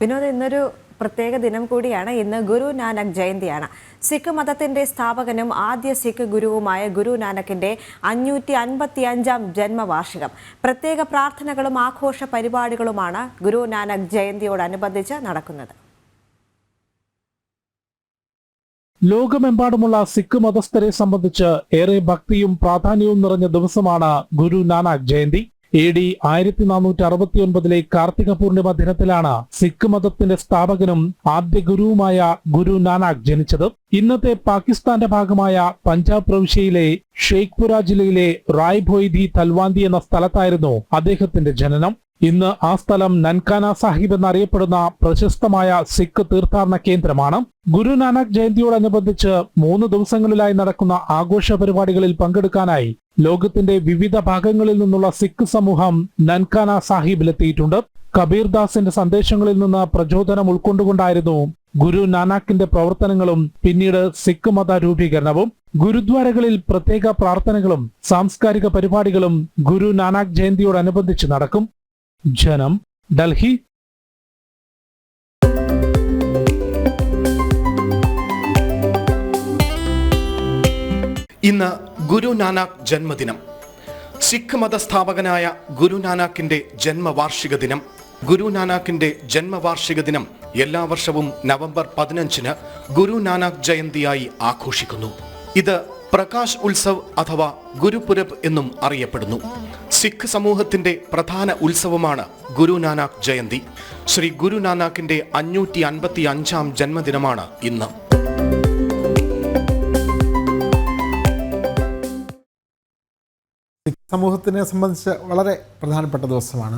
വിനോദ്, ഇന്നൊരു പ്രത്യേക ദിനം കൂടിയാണ്. ഇന്ന് ഗുരു നാനക് ജയന്തിയാണ്. സിഖ് മതത്തിന്റെ സ്ഥാപകനും ആദ്യ സിഖ് ഗുരുവുമായ ഗുരു നാനക്കിന്റെ 555-ാം ജന്മവാർഷികം. പ്രത്യേക പ്രാർത്ഥനകളും ആഘോഷ പരിപാടികളുമാണ് ഗുരു നാനക് ജയന്തിയോടനുബന്ധിച്ച് നടക്കുന്നത്. ലോകമെമ്പാടുമുള്ള സിഖ് മതസ്ഥരെ സംബന്ധിച്ച് ഏറെ ഭക്തിയും പ്രാധാന്യവും നിറഞ്ഞ ദിവസമാണ് ഗുരു നാനക് ജയന്തി. AD 1469 കാർത്തിക പൂർണിമ ദിനത്തിലാണ് സിഖ് മതത്തിന്റെ സ്ഥാപകനും ആദ്യ ഗുരുവുമായ ഗുരു നാനക് ജനിച്ചത്. ഇന്നത്തെ പാകിസ്ഥാന്റെ ഭാഗമായ പഞ്ചാബ് പ്രവിശ്യയിലെ ഷെയ്ഖ്പുര ജില്ലയിലെ റായ്ഭോയ്ദി തൽവാന്തി എന്ന സ്ഥലത്തായിരുന്നു അദ്ദേഹത്തിന്റെ ജനനം. ഇന്ന് ആ സ്ഥലം നൻകാന സാഹിബ് എന്നറിയപ്പെടുന്ന പ്രശസ്തമായ സിഖ് തീർത്ഥാടന കേന്ദ്രമാണ്. ഗുരു നാനക് ജയന്തിയോടനുബന്ധിച്ച് 3 ദിവസങ്ങളിലായി നടക്കുന്ന ആഘോഷ പരിപാടികളിൽ പങ്കെടുക്കാനായി ലോകത്തിന്റെ വിവിധ ഭാഗങ്ങളിൽ നിന്നുള്ള സിഖ് സമൂഹം നൻകാന സാഹിബിലെത്തിയിട്ടുണ്ട്. കബീർദാസിന്റെ സന്ദേശങ്ങളിൽ നിന്ന് പ്രചോദനം ഉൾക്കൊണ്ടുകൊണ്ടായിരുന്നു ഗുരു നാനാക്കിന്റെ പ്രവർത്തനങ്ങളും പിന്നീട് സിഖ് മത രൂപീകരണവും. ഗുരുദ്വാരകളിൽ പ്രത്യേക പ്രാർത്ഥനകളും സാംസ്കാരിക പരിപാടികളും ഗുരു നാനക് ജയന്തിയോടനുബന്ധിച്ച് നടക്കും. ജനം, ഡൽഹി. ഇന്ന് ഗുരു നാനാക്ക് ജന്മദിനം. സിഖ് മതസ്ഥാപകനായ ഗുരു നാനാക്കിന്റെ ജന്മവാർഷിക ദിനം. ഗുരു നാനാക്കിന്റെ ജന്മവാർഷിക ദിനം എല്ലാ വർഷവും നവംബർ 15-ന് ഗുരു നാനാക്ക് ജയന്തിയായി ആഘോഷിക്കുന്നു. ഇത് പ്രകാശ് ഉത്സവ് അഥവാ ഗുരുപുരബ് എന്നും അറിയപ്പെടുന്നു. സിഖ് സമൂഹത്തിന്റെ പ്രധാന ഉത്സവമാണ് ഗുരു നാനാക്ക് ജയന്തി. ശ്രീ ഗുരു നാനാക്കിന്റെ 555-ാം ജന്മദിനമാണ് ഇന്ന്. സമൂഹത്തിനെ സംബന്ധിച്ച് വളരെ പ്രധാനപ്പെട്ട ദിവസമാണ്.